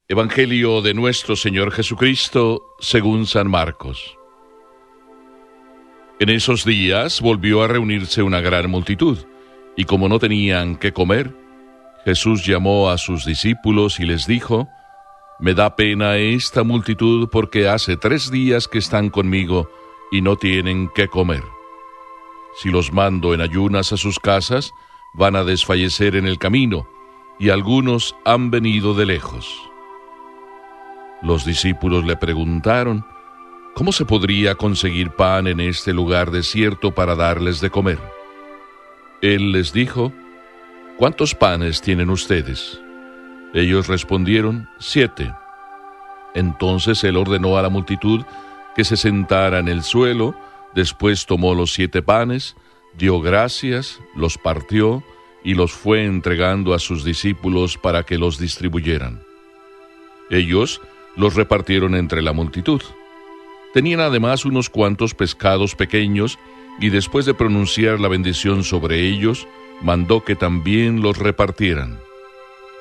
Evangelio de nuestro Señor Jesucristo según San Marcos. En esos días volvió a reunirse una gran multitud, y como no tenían qué comer, Jesús llamó a sus discípulos y les dijo: «Me da pena esta multitud porque hace 3 días que están conmigo y no tienen qué comer. Si los mando en ayunas a sus casas, van a desfallecer en el camino, y algunos han venido de lejos». Los discípulos le preguntaron: «¿Cómo se podría conseguir pan en este lugar desierto para darles de comer?». Él les dijo: «¿Cuántos panes tienen ustedes?». Ellos respondieron: 7. Entonces él ordenó a la multitud que se sentara en el suelo, después tomó los 7 panes, dio gracias, los partió y los fue entregando a sus discípulos para que los distribuyeran. Ellos los repartieron entre la multitud. Tenían además unos cuantos pescados pequeños, y después de pronunciar la bendición sobre ellos, mandó que también los repartieran.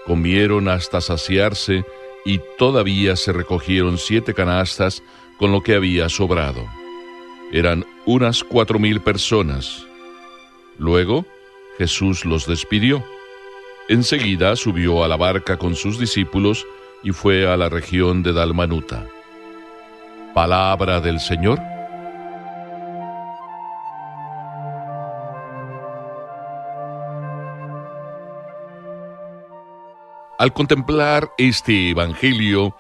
Comieron hasta saciarse, y todavía se recogieron 7 canastas con lo que había sobrado. Eran unas 4,000 personas. Luego Jesús los despidió. Enseguida subió a la barca con sus discípulos y fue a la región de Dalmanuta. Palabra del Señor. Al contemplar este Evangelio,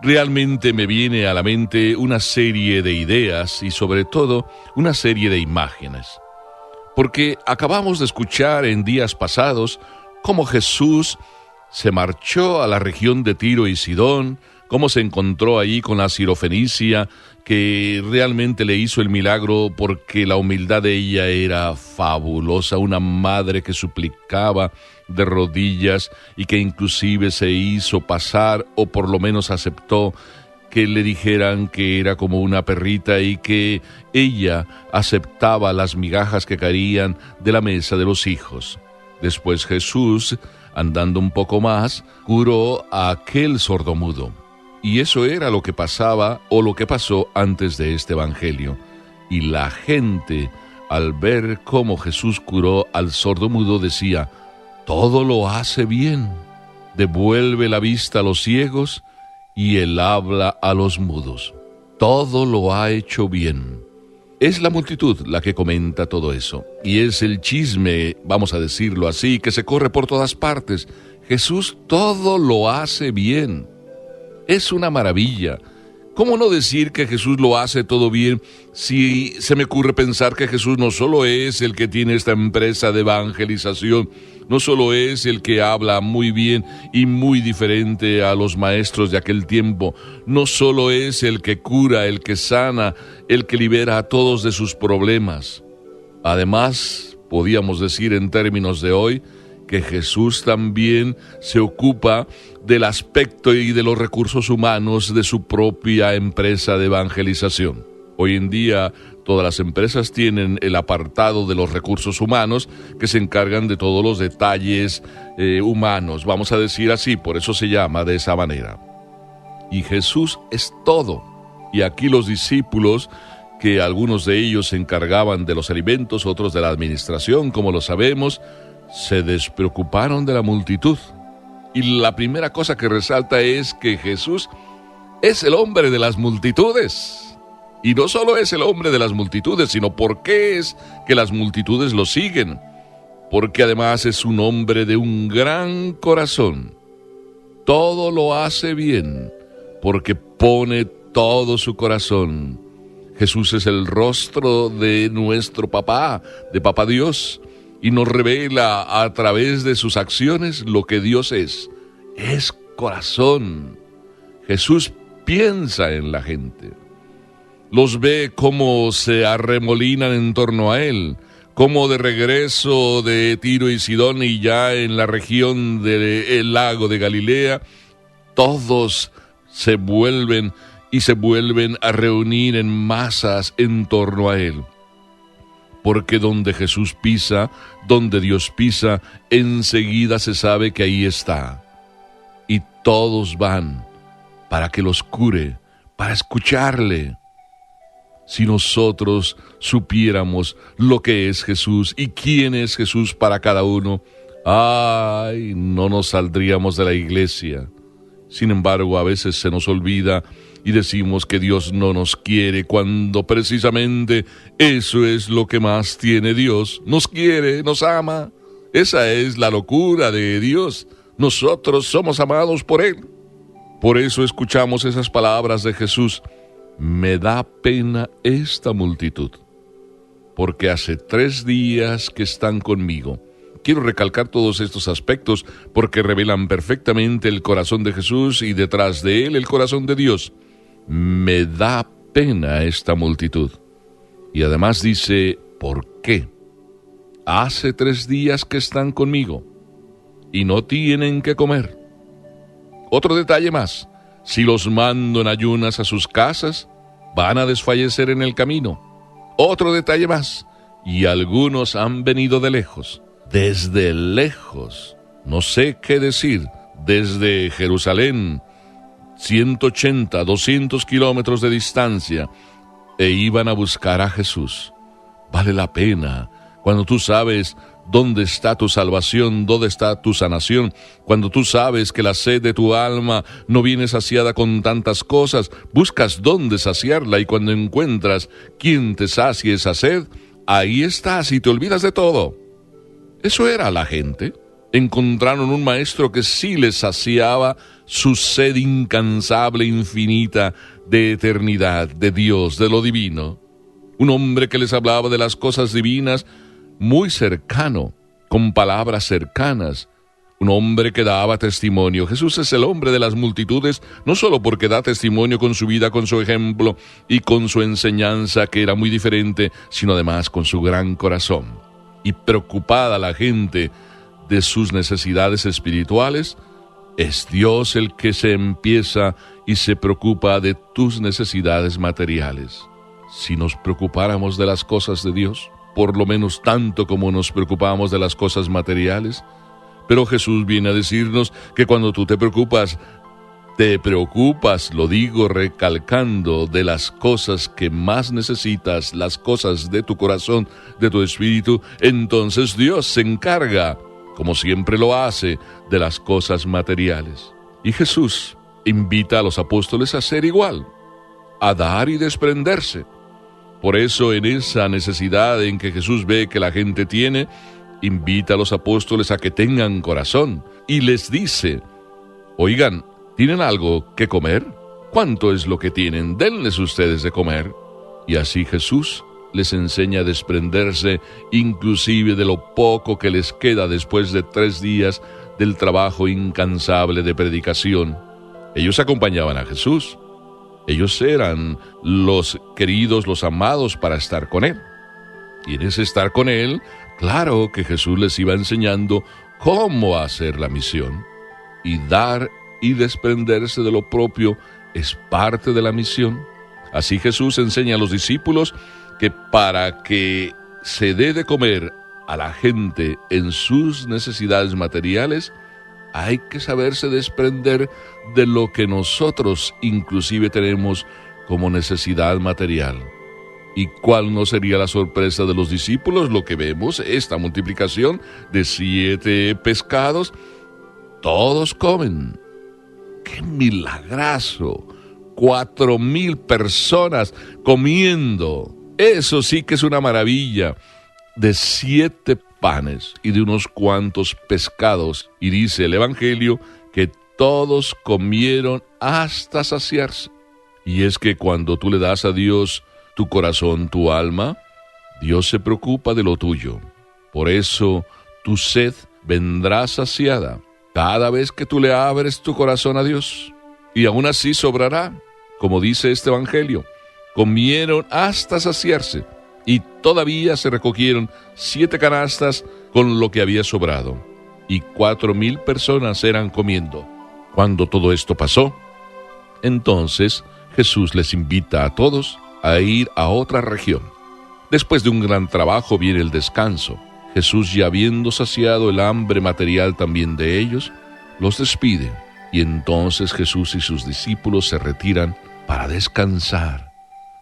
realmente me viene a la mente una serie de ideas y sobre todo una serie de imágenes. Porque acabamos de escuchar en días pasados cómo Jesús se marchó a la región de Tiro y Sidón, cómo se encontró ahí con la sirofenicia, que realmente le hizo el milagro porque la humildad de ella era fabulosa, una madre que suplicaba de rodillas y que inclusive se hizo pasar, o por lo menos aceptó que le dijeran que era como una perrita y que ella aceptaba las migajas que caían de la mesa de los hijos. Después Jesús, andando un poco más, curó a aquel sordomudo. Y eso era lo que pasaba o lo que pasó antes de este Evangelio. Y la gente, al ver cómo Jesús curó al sordomudo, decía: «Todo lo hace bien, devuelve la vista a los ciegos y el habla a los mudos. Todo lo ha hecho bien». Es la multitud la que comenta todo eso, y es el chisme, vamos a decirlo así, que se corre por todas partes. Jesús todo lo hace bien. Es una maravilla. ¿Cómo no decir que Jesús lo hace todo bien si se me ocurre pensar que Jesús no solo es el que tiene esta empresa de evangelización, no solo es el que habla muy bien y muy diferente a los maestros de aquel tiempo, no solo es el que cura, el que sana, el que libera a todos de sus problemas. Además, podíamos decir en términos de hoy, que Jesús también se ocupa del aspecto y de los recursos humanos de su propia empresa de evangelización. Hoy en día todas las empresas tienen el apartado de los recursos humanos que se encargan de todos los detalles humanos, vamos a decir así, por eso se llama de esa manera. Y Jesús es todo. Y aquí los discípulos, que algunos de ellos se encargaban de los alimentos, otros de la administración, como lo sabemos, se despreocuparon de la multitud. Y la primera cosa que resalta es que Jesús es el hombre de las multitudes. Y no solo es el hombre de las multitudes, sino por qué es que las multitudes lo siguen. Porque además es un hombre de un gran corazón. Todo lo hace bien, porque pone todo su corazón. Jesús es el rostro de nuestro papá, de Papá Dios, y nos revela a través de sus acciones lo que Dios es. Es corazón. Jesús piensa en la gente. Los ve cómo se arremolinan en torno a Él, cómo de regreso de Tiro y Sidón y ya en la región del lago de Galilea, todos se vuelven a reunir en masas en torno a Él. Porque donde Jesús pisa, donde Dios pisa, enseguida se sabe que ahí está. y todos van para que los cure, para escucharle. Si nosotros supiéramos lo que es Jesús y quién es Jesús para cada uno, ¡ay! No nos saldríamos de la iglesia. Sin embargo, a veces se nos olvida y decimos que Dios no nos quiere, cuando precisamente eso es lo que más tiene Dios. Nos quiere, nos ama. Esa es la locura de Dios. Nosotros somos amados por Él. Por eso escuchamos esas palabras de Jesús: me da pena esta multitud, porque hace 3 días que están conmigo. Quiero recalcar todos estos aspectos porque revelan perfectamente el corazón de Jesús y detrás de él el corazón de Dios. Me da pena esta multitud. Y además dice, ¿por qué? Hace 3 días que están conmigo y no tienen que comer. Otro detalle más: si los mando en ayunas a sus casas, van a desfallecer en el camino. Otro detalle más: y algunos han venido de lejos, desde lejos, no sé qué decir, desde Jerusalén, 180, 200 kilómetros de distancia, e iban a buscar a Jesús. Vale la pena cuando tú sabes dónde está tu salvación, dónde está tu sanación, cuando tú sabes que la sed de tu alma no viene saciada con tantas cosas, buscas dónde saciarla, y cuando encuentras quien te sacie esa sed, ahí estás y te olvidas de todo. Eso era la gente. Encontraron un maestro que sí les saciaba su sed incansable, infinita, de eternidad, de Dios, de lo divino. Un hombre que les hablaba de las cosas divinas muy cercano, con palabras cercanas. Un hombre que daba testimonio. Jesús es el hombre de las multitudes, no solo porque da testimonio con su vida, con su ejemplo y con su enseñanza, que era muy diferente, sino además con su gran corazón. Y preocupada la gente de sus necesidades espirituales, es Dios el que se empieza y se preocupa de tus necesidades materiales. Si nos preocupáramos de las cosas de Dios, por lo menos tanto como nos preocupamos de las cosas materiales, pero Jesús viene a decirnos que cuando tú te preocupas, lo digo recalcando, de las cosas que más necesitas, las cosas de tu corazón, de tu espíritu, entonces Dios se encarga, como siempre lo hace, de las cosas materiales. Y Jesús invita a los apóstoles a ser igual, a dar y desprenderse. Por eso, en esa necesidad en que Jesús ve que la gente tiene, invita a los apóstoles a que tengan corazón y les dice: oigan, ¿tienen algo que comer? ¿Cuánto es lo que tienen? Denles ustedes de comer. Y así Jesús les enseña a desprenderse inclusive de lo poco que les queda después de 3 días del trabajo incansable de predicación. Ellos acompañaban a Jesús. Ellos eran los queridos, los amados para estar con Él. Y en ese estar con Él, claro que Jesús les iba enseñando cómo hacer la misión. Y dar y desprenderse de lo propio es parte de la misión. Así Jesús enseña a los discípulos que para que se dé de comer a la gente en sus necesidades materiales, hay que saberse desprender de lo que nosotros inclusive tenemos como necesidad material. ¿Y cuál no sería la sorpresa de los discípulos? Lo que vemos, esta multiplicación de 7 pescados, todos comen. ¡Qué milagrazo! 4,000 personas comiendo. Eso sí que es una maravilla. De 7 panes y de unos cuantos pescados. Y dice el Evangelio que todos comieron hasta saciarse. Y es que cuando tú le das a Dios tu corazón, tu alma, Dios se preocupa de lo tuyo. Por eso tu sed vendrá saciada cada vez que tú le abres tu corazón a Dios. Y aún así sobrará, como dice este Evangelio. Comieron hasta saciarse. Y todavía se recogieron 7 canastas con lo que había sobrado. Y 4,000 personas eran comiendo. Cuando todo esto pasó, entonces Jesús les invita a todos a ir a otra región. Después de un gran trabajo viene el descanso. Jesús, ya habiendo saciado el hambre material también de ellos, los despide Y entonces Jesús y sus discípulos se retiran para descansar.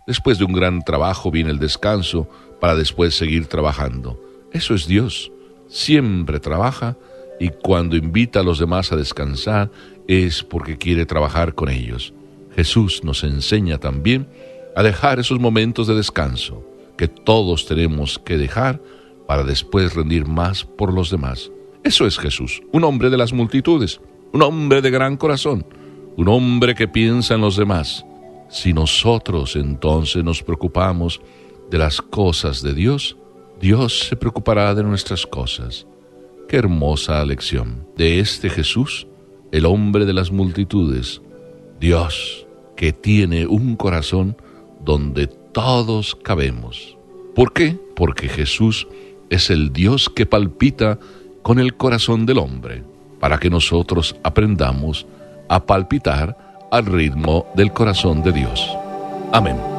Después de un gran trabajo viene el descanso para después seguir trabajando. Eso es Dios. Siempre trabaja y cuando invita a los demás a descansar es porque quiere trabajar con ellos. Jesús nos enseña también a dejar esos momentos de descanso que todos tenemos que dejar para después rendir más por los demás. Eso es Jesús, un hombre de las multitudes, un hombre de gran corazón, un hombre que piensa en los demás. Si nosotros entonces nos preocupamos de las cosas de Dios, Dios se preocupará de nuestras cosas. Qué hermosa lección de este Jesús, el hombre de las multitudes, Dios que tiene un corazón donde todos cabemos. ¿Por qué? Porque Jesús es el Dios que palpita con el corazón del hombre, para que nosotros aprendamos a palpitar al ritmo del corazón de Dios. Amén.